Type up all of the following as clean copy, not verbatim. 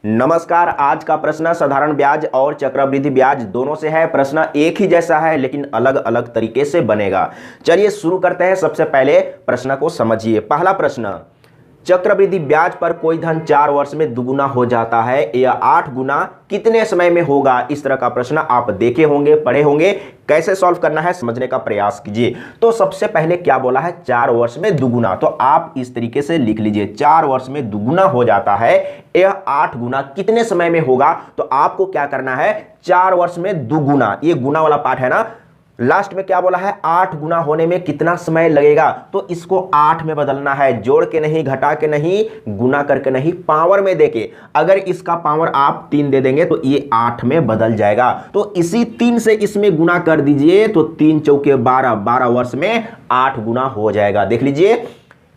नमस्कार। आज का प्रश्न साधारण ब्याज और चक्रवृद्धि ब्याज दोनों से है। प्रश्न एक ही जैसा है लेकिन अलग अलग तरीके से बनेगा। चलिए शुरू करते हैं। सबसे पहले प्रश्न को समझिए। पहला प्रश्न, चक्रवृद्धि ब्याज पर कोई धन 4 वर्ष में दुगुना हो जाता है, यह 8 गुना कितने समय में होगा? इस तरह का प्रश्न आप देखे होंगे, पढ़े होंगे। कैसे सॉल्व करना है समझने का प्रयास कीजिए। तो सबसे पहले क्या बोला है? 4 वर्ष में दुगुना। तो आप इस तरीके से लिख लीजिए, 4 वर्ष में दुगुना हो जाता है, यह 8 गुना कितने समय में होगा? तो आपको क्या करना है? 4 वर्ष में दुगुना, ये गुना वाला पार्ट है ना, लास्ट में क्या बोला है? 8 गुना होने में कितना समय लगेगा? तो इसको 8 में बदलना है, जोड़ के नहीं, घटा के नहीं, गुना करके नहीं, पावर में देके। अगर इसका पावर आप 3 दे देंगे तो ये 8 में बदल जाएगा। तो इसी 3 से इसमें गुना कर दीजिए तो 3 चौके 12, 12 वर्ष में 8 गुना हो जाएगा। देख लीजिए,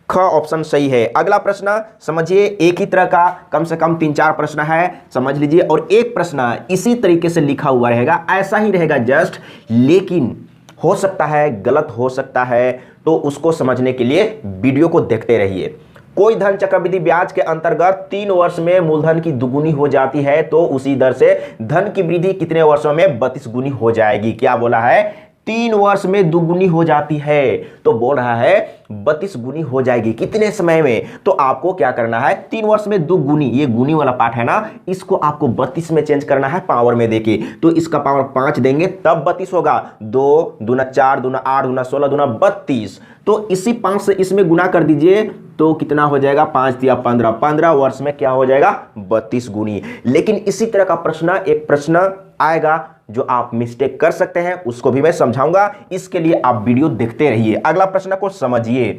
ख ऑप्शन सही है। अगला प्रश्न समझिए, एक ही तरह का कम से कम 3-4 प्रश्न है, समझ लीजिए। और एक प्रश्न इसी तरीके से लिखा हुआ रहेगा, ऐसा ही रहेगा जस्ट, लेकिन हो सकता है गलत हो सकता है, तो उसको समझने के लिए वीडियो को देखते रहिए। कोई धन चक्रवृद्धि ब्याज के अंतर्गत 3 वर्ष में मूलधन की दुगुनी हो जाती है, तो उसी दर से धन की वृद्धि कितने वर्षों में 32 गुनी हो जाएगी? क्या बोला है? 3 वर्ष में दुगुनी हो जाती है, तो बोल रहा है 32 गुनी हो जाएगी कितने समय में? तो आपको क्या करना है? 3 वर्ष में दुगुनी, ये गुनी वाला पार्ट है ना, इसको आपको 32 में चेंज करना है पावर में देके। तो इसका पावर 5 देंगे तब 32 होगा। 2 दूना 4, दूना 8, दूना 16, दूना 32। तो इसी 5 से इसमें गुना कर दीजिए तो कितना हो जाएगा? 5 दिया 15, 15 वर्ष में क्या हो जाएगा? 32 गुनी। लेकिन इसी तरह का प्रश्न, एक प्रश्न आएगा जो आप मिस्टेक कर सकते हैं, उसको भी मैं समझाऊंगा। इसके लिए आप वीडियो देखते रहिए। अगला प्रश्न को समझिए।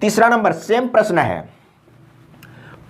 तीसरा नंबर सेम प्रश्न है।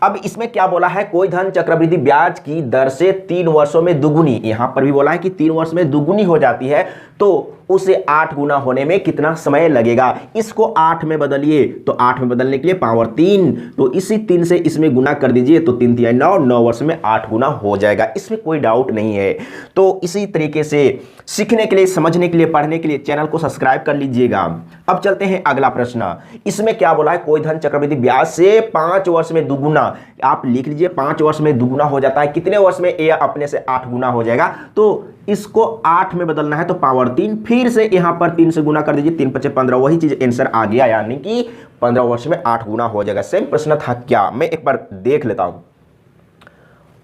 अब इसमें क्या बोला है? कोई धन चक्रवृद्धि ब्याज की दर से 3 वर्षों में दुगुनी, यहां पर भी बोला है कि 3 वर्ष में दुगुनी हो जाती है, तो उसे 8 गुना होने में कितना समय लगेगा? इसको 8 में बदलिए, तो 8 में बदलने के लिए पावर 3, तो इसी 3 से इसमें गुना कर दीजिए तो 3 3 9, 9 वर्ष में 8 गुना हो जाएगा। इसमें कोई डाउट नहीं है। तो इसी तरीके से सीखने के लिए, समझने के लिए, पढ़ने के लिए चैनल को सब्सक्राइब कर लीजिएगा। अब चलते हैं अगला प्रश्न। इसमें क्या बोला है? कोई धन चक्रवृद्धि ब्याज से 5 वर्ष में दुगुना, आप लिख लीजिए 5 वर्ष में दुगुना हो जाता है, कितने वर्ष में? यह अपने से 8 गुना हो जाएगा। तो इसको 8 में बदलना है तो पावर 3, फिर से यहां पर 3 से गुना कर दीजिए, 3 5 15, वही चीज आंसर आ गया, यानी कि 15 वर्ष में 8 गुना हो जाएगा। सेम प्रश्न था क्या? मैं एक बार देख लेता हूं।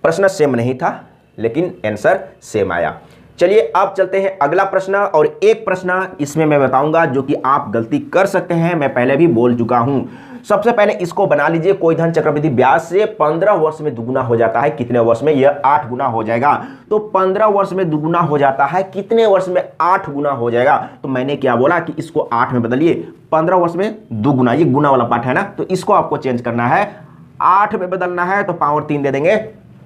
प्रश्न सेम नहीं था लेकिन आंसर सेम आया। चलिए अब चलते हैं अगला प्रश्न। और एक प्रश्न इसमें मैं बताऊंगा जो कि आप गलती कर सकते हैं, मैं पहले भी बोल चुका हूं। सबसे पहले इसको बना लीजिए, कोई धन चक्रवृद्धि ब्याज से 15 वर्ष में दुगुना हो जाता है, कितने वर्ष में? यह 8 गुना हो जाएगा। तो 15 वर्ष में दुगुना हो जाता है, कितने वर्ष में 8 गुना हो जाएगा? तो मैंने क्या बोला कि इसको 8 में बदलिए, 15 वर्ष में दुगुना, ये गुना वाला पार्ट है ना, तो इसको आपको चेंज करना है, 8 में बदलना है तो पावर 3 दे देंगे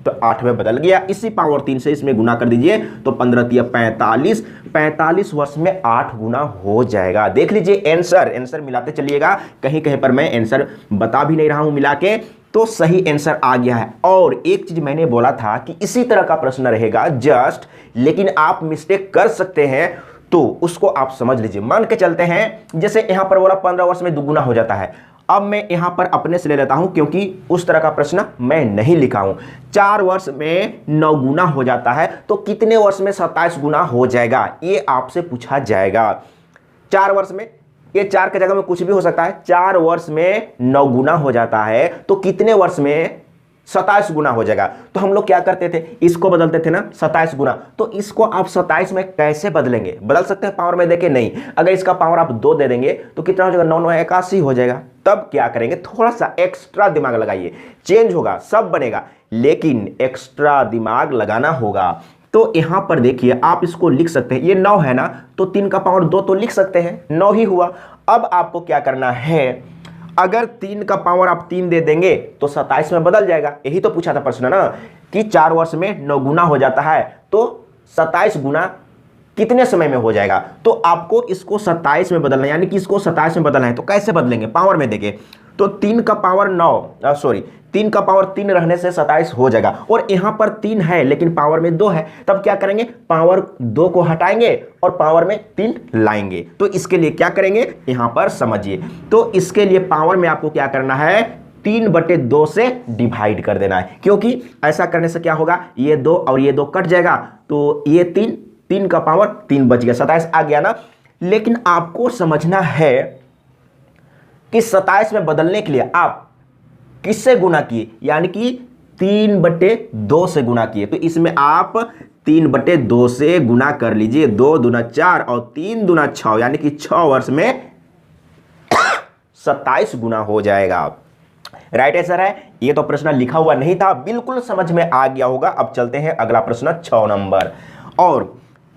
तो 8 में बदल गया। इसी पावर 3 से इसमें गुना कर दीजिए तो 15 तिया 45, 45 वर्ष में 8 गुना हो जाएगा। देख लीजिए आंसर मिलाते चलिएगा, कहीं कहीं पर मैं आंसर बता भी नहीं रहा हूं मिला के, तो सही आंसर आ गया है। और एक चीज मैंने बोला था कि इसी तरह का प्रश्न रहेगा जस्ट, लेकिन आप मिस्टेक कर सकते हैं, तो उसको आप समझ लीजिए। मान के चलते हैं जैसे यहां पर बोला 15 वर्ष में दुगुना हो जाता है, अब मैं यहां पर अपने से ले लेता हूं क्योंकि उस तरह का प्रश्न मैं नहीं लिखा हूं। 4 वर्ष में 9 गुना हो जाता है, तो कितने वर्ष में 27 गुना हो जाएगा? ये आपसे पूछा जाएगा। 4 वर्ष में, ये 4 के जगह में कुछ भी हो सकता है, 4 वर्ष में 9 गुना हो जाता है, तो कितने वर्ष में 27 गुना हो जाएगा? तो हम लोग क्या करते थे? इसको बदलते थे ना 27 गुना, तो इसको आप 27 में कैसे बदलेंगे? बदल सकते हैं पावर में देके? नहीं। अगर इसका पावर आप 2 दे देंगे तो कितना हो जाएगा? 9 9 81 हो जाएगा। तब क्या करेंगे? थोड़ा सा एक्स्ट्रा दिमाग लगाइए, चेंज होगा, सब बनेगा, लेकिन एक्स्ट्रा दिमाग लगाना होगा। तो यहां पर देखिए, आप इसको लिख सकते हैं, ये 9 है ना, तो 3 का पावर 2 तो लिख सकते हैं, 9 ही हुआ। अब आपको क्या करना है? अगर 3 का पावर आप 3 दे देंगे तो 27 में बदल जाएगा। यही तो पूछा था प्रश्न ना, कि 4 वर्ष में 9 गुना हो जाता है, तो 27 गुना कितने समय में हो जाएगा? तो आपको इसको 27 में बदलना है, यानी कि इसको 27 में बदलना है। तो कैसे बदलेंगे? पावर में देंगे तो 3 का पावर 3 का पावर 3 रहने से 27 हो जाएगा। और यहां पर 3 है लेकिन पावर में 2 है, तब क्या करेंगे? पावर 2 को हटाएंगे और पावर में 3 लाएंगे। तो इसके लिए क्या करेंगे? यहां पर समझिए। तो इसके लिए पावर में आपको क्या करना है? 3/2 से डिवाइड कर देना है, क्योंकि ऐसा करने से क्या होगा, ये 2 और ये 2 कट जाएगा, तो ये 3 का पावर 3 बच गया, 27 आ गया ना। लेकिन आपको समझना है कि 27 में बदलने के लिए आप किससे गुना किए, यानी कि 3/2 से गुना किए। तो इसमें आप 3/2 से गुना कर लीजिए, 2 दूना 4 और 3 दूना 6, यानी कि 6 वर्ष में 27 गुना हो जाएगा। राइट आंसर है। ये तो प्रश्न लिखा हुआ नहीं था, बिल्कुल समझ में आ गया होगा। अब चलते हैं अगला प्रश्न 6 नंबर। और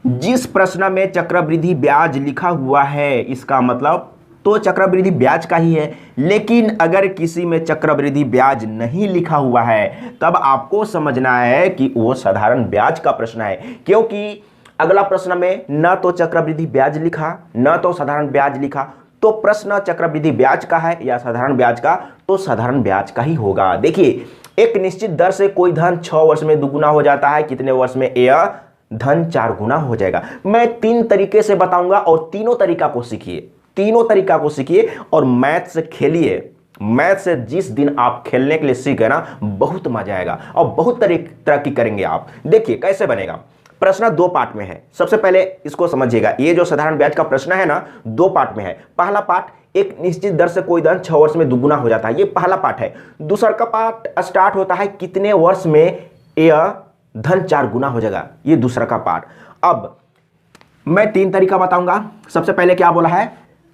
जिस प्रश्न में चक्रवृद्धि ब्याज लिखा हुआ है, इसका मतलब तो चक्रवृद्धि ब्याज का ही है। लेकिन अगर किसी में चक्रवृद्धि ब्याज नहीं लिखा हुआ है, तब आपको समझना है कि वो साधारण ब्याज का प्रश्न है, क्योंकि अगला प्रश्न में न तो चक्रवृद्धि ब्याज लिखा न तो साधारण ब्याज लिखा। तो प्रश्न चक्रवृद्धि ब्याज का है या साधारण ब्याज का, तो साधारण ब्याज का ही होगा। देखिए, एक निश्चित दर से कोई धन 6 वर्ष में दुगुना हो जाता है, कितने वर्ष में, यह धन 4 गुना हो जाएगा। मैं 3 तरीके से बताऊंगा और तीनों तरीका को सीखिए, तीनों तरीका को सीखिए और मैथ से खेलिए। मैथ से जिस दिन आप खेलने के लिए सीखे ना, बहुत मजा आएगा और बहुत तरक्की करेंगे आप। देखिए कैसे बनेगा। प्रश्न 2 पार्ट में है। सबसे पहले इसको समझिएगा, ये जो साधारण ब्याज का प्रश्न है ना, 2 पार्ट में है। पहला पार्ट, एक निश्चित दर से कोई धन 6 वर्ष में दुगुना हो जाता है, ये पहला पार्ट है। दूसरा का पार्ट स्टार्ट होता है कितने वर्ष में यह धन 4 गुना हो जाएगा, ये दूसरा का पार्ट। अब मैं 3 तरीका बताऊंगा। सबसे पहले क्या बोला है,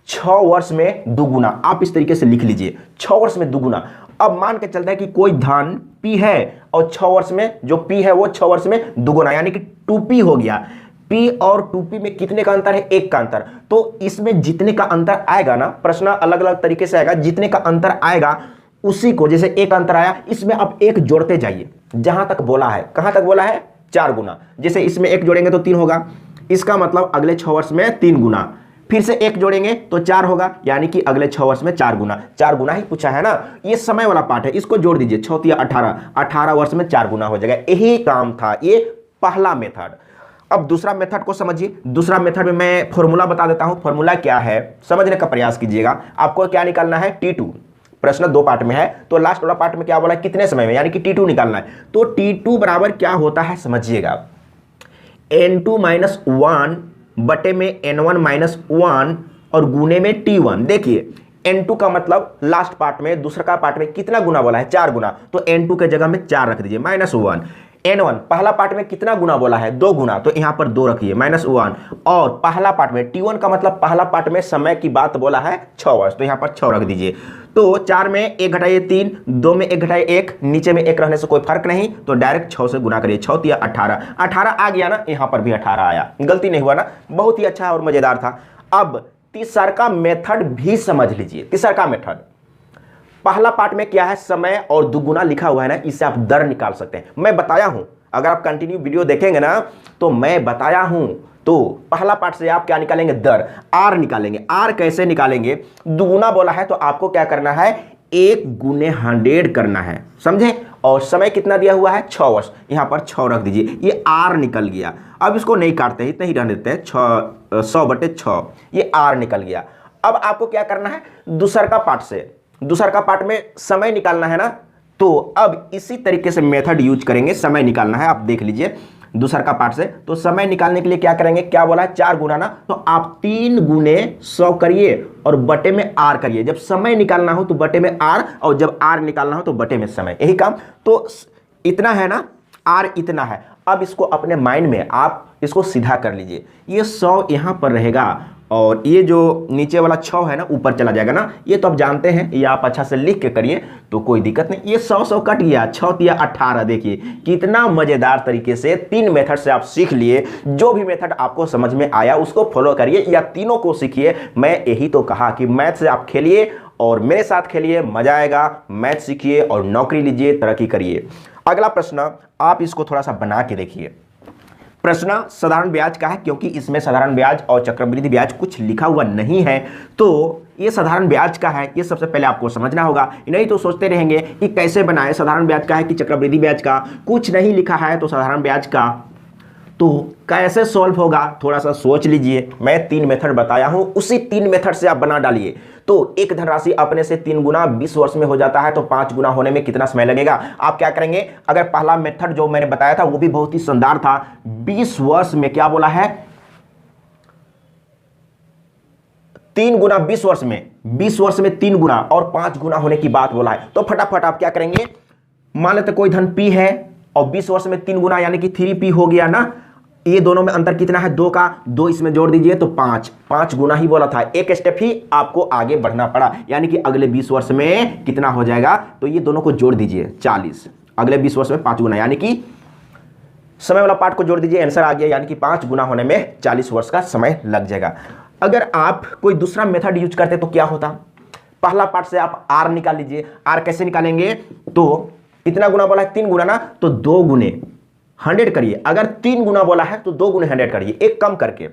6 वर्ष में दुगुना। आप इस तरीके से लिख लीजिए, 6 वर्ष में दुगुना। अब मान के चलते हैं कि कोई धन P है और 6 वर्ष में जो P है वो 6 वर्ष में दुगुना, यानी कि 2P हो गया। P और 2P में कितने का अंतर है, 1 का अंतर। तो इसमें जितने का अंतर आएगा ना, प्रश्न अलग अलग तरीके से आएगा, जितने का अंतर आएगा उसी को, जैसे 1 अंतर आया, इसमें अब 1 जोड़ते जाइए जहां तक बोला है। कहां तक बोला है, 4 गुना। जैसे इसमें 1 जोड़ेंगे तो 3 होगा, इसका मतलब अगले 6 वर्ष में 3 गुना। फिर से 1 जोड़ेंगे तो 4 होगा, यानी कि अगले 6 वर्ष में 4 गुना। 4 गुना ही पूछा है ना, ये समय वाला पार्ट है, इसको जोड़ दीजिए, 6 × 18, 18 वर्ष में 4 गुना हो जाएगा। यही काम था, ये पहला मेथड। अब दूसरा मेथड को समझिए। दूसरा मेथड में मैं फॉर्मूला बता देता हूं। फॉर्मूला क्या है समझने का प्रयास कीजिएगा। आपको क्या निकालना है, T2। प्रश्न 2 पार्ट में है, तो लास्ट वाला पार्ट में क्या बोला, कितने समय में, यानी कि T2 निकालना है। तो T2 बराबर क्या होता है समझिएगा, N2 - 1 बटे में N1 - 1 और गुने में T1। देखिए, N2 का मतलब लास्ट पार्ट में, दूसरा का पार्ट में कितना गुना बोला है, 4 गुना। तो N2 के जगह में 4 रख दीजिए, -1। N1 पहला पार्ट में कितना गुना बोला है, 2 गुना, तो यहां पर 2 रखिए, -1। और पहला पार्ट में T1 का मतलब पहला पार्ट में समय की बात बोला है 6 वर्ष, तो यहां पर 6 रख दीजिए। तो 4 में 1 घटाइए 3, 2 में 1 घटाइए 1, नीचे में 1 रहने से कोई फर्क नहीं, तो डायरेक्ट 6 से गुना करिए। 6 × 18, 18 आ गया ना, यहां पर भी 18 आया, गलती नहीं हुआ ना, बहुत ही अच्छा और मजेदार था। अब तीसरा का मेथड भी समझ लीजिए। तीसरा का मेथड, पहला पार्ट में क्या है, समय और दुगुना लिखा हुआ है ना, इससे आप दर निकाल सकते हैं। मैं बताया हूं, अगर आप कंटिन्यू वीडियो देखेंगे ना, तो मैं बताया हूं। तो पहला पार्ट से आप क्या निकालेंगे, दर, आर निकालेंगे। आर कैसे निकालेंगे, दुगुना बोला है तो आपको क्या करना है, 1 × 100 करना है, समझे। और समय कितना दिया हुआ है, 6 वर्ष, यहां पर 6 रख दीजिए, ये आर निकल गया। अब इसको नहीं काटते, इतना ही रहने देते हैं, 100/6, ये आर निकल गया। अब आपको क्या करना है, दूसरा का पार्ट से, दूसरा का पार्ट में समय निकालना है ना, तो अब इसी तरीके से मेथड यूज करेंगे, समय निकालना है। आप देख लीजिए दूसरा का पार्ट से, तो समय निकालने के लिए क्या करेंगे, क्या बोला है, 4 गुना ना, तो आप 3 × 100 करिए और बटे में आर करिए। जब समय निकालना हो तो बटे में आर, और जब आर निकालना हो तो बटे में समय, यही काम। तो इतना है ना, आर इतना है। अब इसको अपने माइंड में आप इसको सीधा कर लीजिए, ये 100 यहां पर रहेगा और ये जो नीचे वाला 6 है ना, ऊपर चला जाएगा ना, ये तो आप जानते हैं, ये आप अच्छा से लिख के करिए तो कोई दिक्कत नहीं। ये 100 कट गया, 6 × 18। देखिए कितना मजेदार तरीके से 3 मेथड से आप सीख लिए। जो भी मेथड आपको समझ में आया उसको फॉलो करिए या तीनों को सीखिए। मैं यही तो कहा कि मैथ से आप खेलिए और मेरे साथ खेलिए, मजा आएगा। मैथ सीखिए और नौकरी लीजिए, तरक्की करिए। अगला प्रश्न आप इसको थोड़ा सा बना के देखिए। प्रश्न साधारण ब्याज का है, क्योंकि इसमें साधारण ब्याज और चक्रवृद्धि ब्याज कुछ लिखा हुआ नहीं है, तो ये साधारण ब्याज का है, ये सबसे पहले आपको समझना होगा। नहीं तो सोचते रहेंगे कि कैसे बनाए, साधारण ब्याज का है कि चक्रवृद्धि ब्याज का, कुछ नहीं लिखा है तो साधारण ब्याज का। तो कैसे सॉल्व होगा थोड़ा सा सोच लीजिए। मैं 3 मेथड बताया हूं, उसी 3 मेथड से आप बना डालिए। तो एक धनराशि अपने से 3 गुना 20 वर्ष में हो जाता है, तो 5 गुना होने में कितना समय लगेगा? आप क्या करेंगे, अगर पहला मेथड जो मैंने बताया था वो भी बहुत ही शानदार था, 20 वर्ष में क्या बोला है, 3 गुना 20 वर्ष में, 20 वर्ष में 3 गुना और 5 गुना होने की बात बोला है। तो फटाफट आप क्या करेंगे, मान लेते कोई धन P है और 20 वर्ष में 3 गुना यानी कि 3P हो गया ना। ये दोनों में अंतर कितना है, 2 का, 2 इसमें जोड़ दीजिए तो 5 गुना ही बोला था। एक स्टेप ही आपको आगे बढ़ना पड़ा, यानी कि अगले 20 वर्ष में कितना हो जाएगा, तो ये दोनों को जोड़ दीजिए 40, अगले 20 वर्ष में 5 गुना, यानी कि समय वाला पार्ट को जोड़ दीजिए, आंसर आ गया, यानी कि 5 गुना होने में 40 वर्ष का समय लग जाएगा। अगर आप कोई दूसरा मेथड यूज करते तो क्या होता, पहला पार्ट से आप आर निकाल लीजिए। आर कैसे निकालेंगे, तो कितना गुना बोला है, 3 गुना ना, तो 2 गुने 100 करिए। अगर 3 गुना बोला है तो 2 गुने 100 करिए, एक कम करके,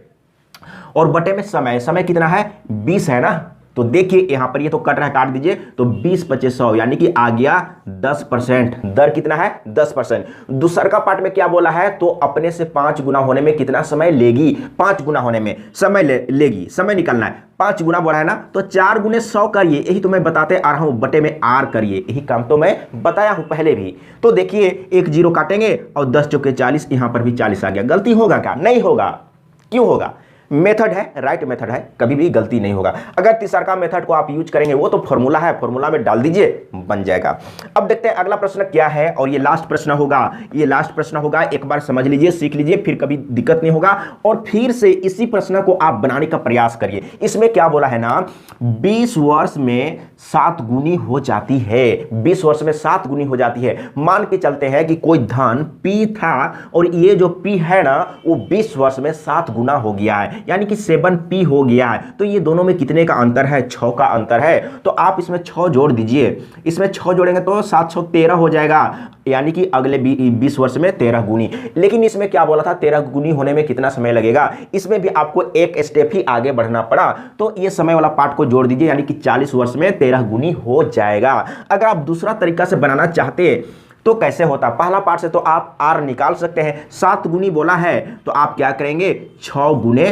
और बटे में समय कितना है, 20 है ना। तो देखिए यहां पर ये तो कट रहा है, काट दीजिए, तो 20 25 100 यानी कि आ गया 10%। दर कितना है, 10%। दूसर का पार्ट में क्या बोला है, तो अपने से 5 गुना होने में कितना समय लेगी, 5 गुना होने में समय लेगी, समय निकालना है। 5 गुना बोला है ना, तो 4 गुने 100 करिए, यही तो मैं बताते आ रहा हूं, बटे में आर करिए, यही काम तो मैं बताया हूं पहले भी। तो देखिए 1 0 काटेंगे और 10 चौके 40, यहां पर भी 40 आ गया। गलती होगा क्या, नहीं होगा। क्यों होगा, मेथड है, राइट मेथड है, कभी भी गलती नहीं होगा। अगर तीसरा मेथड को आप यूज करेंगे, वो तो फॉर्मूला है, फॉर्मूला में डाल दीजिए, बन जाएगा। अब देखते हैं अगला प्रश्न क्या है, और ये लास्ट प्रश्न होगा, ये लास्ट प्रश्न होगा। एक बार समझ लीजिए, सीख लीजिए, फिर कभी दिक्कत नहीं होगा। और फिर से इसी प्रश्न को आप बनाने का प्रयास करिए। इसमें क्या बोला है ना, 20 वर्ष में 7 गुनी हो जाती है, 20 वर्ष में 7 गुनी हो जाती है। मान के चलते हैं कि कोई धन P था और ये जो P है ना, वो 20 वर्ष में 7 गुना हो गया है, यानी कि 7P हो गया है। तो ये दोनों में कितने का अंतर है, 6 का अंतर है। तो आप इसमें 6 जोड़ दीजिए, इसमें 6 जोड़ेंगे तो 7 6 13 हो जाएगा, यानी कि अगले 20 वर्ष में 13 गुनी। लेकिन इसमें क्या बोला था, 13 गुनी होने में कितना समय लगेगा, इसमें भी आपको एक स्टेप ही आगे बढ़ना पड़ा। तो ये समय वाला पार्ट को जोड़ दीजिए, यानी कि 40 वर्ष में 13 गुनी हो जाएगा। अगर आप दूसरा तरीका से बनाना चाहते तो कैसे होता, पहला पार्ट से तो आप आर निकाल सकते हैं। 7 गुनी बोला है तो आप क्या करेंगे, 6 गुने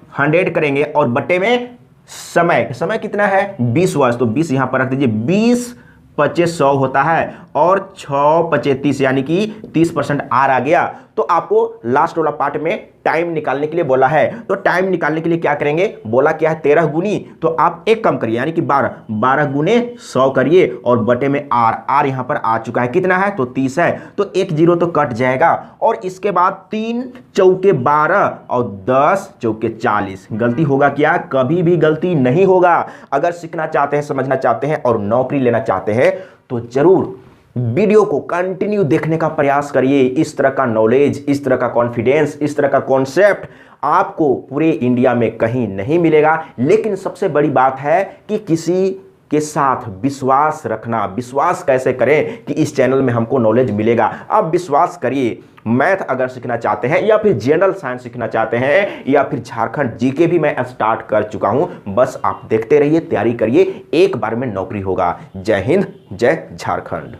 100 करेंगे, और बटे में समय कितना है, 20 वर्ष, तो 20 यहां पर रख दीजिए। 20 25 100 होता है, और 6 25 30, यानी कि 30% आर आ गया। तो आपको लास्ट वाला पार्ट में टाइम निकालने के लिए बोला है, तो टाइम निकालने के लिए क्या करेंगे, बोला क्या है 13 गुनी, तो आप एक कम करिए, यानी कि 12 गुने 100 करिए, और बटे में आर यहां पर आ चुका है, कितना है, तो 30 है, तो 1 0 तो कट जाएगा। और इसके बाद 3 चौके 12 और 10 चौके 40। गलती होगा क्या, कभी भी गलती नहीं होगा। अगर सीखना चाहते हैं, समझना चाहते हैं और नौकरी लेना चाहते हैं तो जरूर वीडियो को कंटिन्यू देखने का प्रयास करिए। इस तरह का नॉलेज, इस तरह का कॉन्फिडेंस, इस तरह का कॉन्सेप्ट आपको पूरे इंडिया में कहीं नहीं मिलेगा। लेकिन सबसे बड़ी बात है कि किसी के साथ विश्वास रखना। विश्वास कैसे करें कि इस चैनल में हमको नॉलेज मिलेगा, आप विश्वास करिए। मैथ अगर सीखना चाहते हैं, या फिर जनरल साइंस सीखना चाहते हैं, या फिर झारखंड जीके भी मैं स्टार्ट कर चुका हूं, बस आप देखते रहिए, तैयारी करिए, एक बार में नौकरी होगा। जय हिंद, जय झारखंड।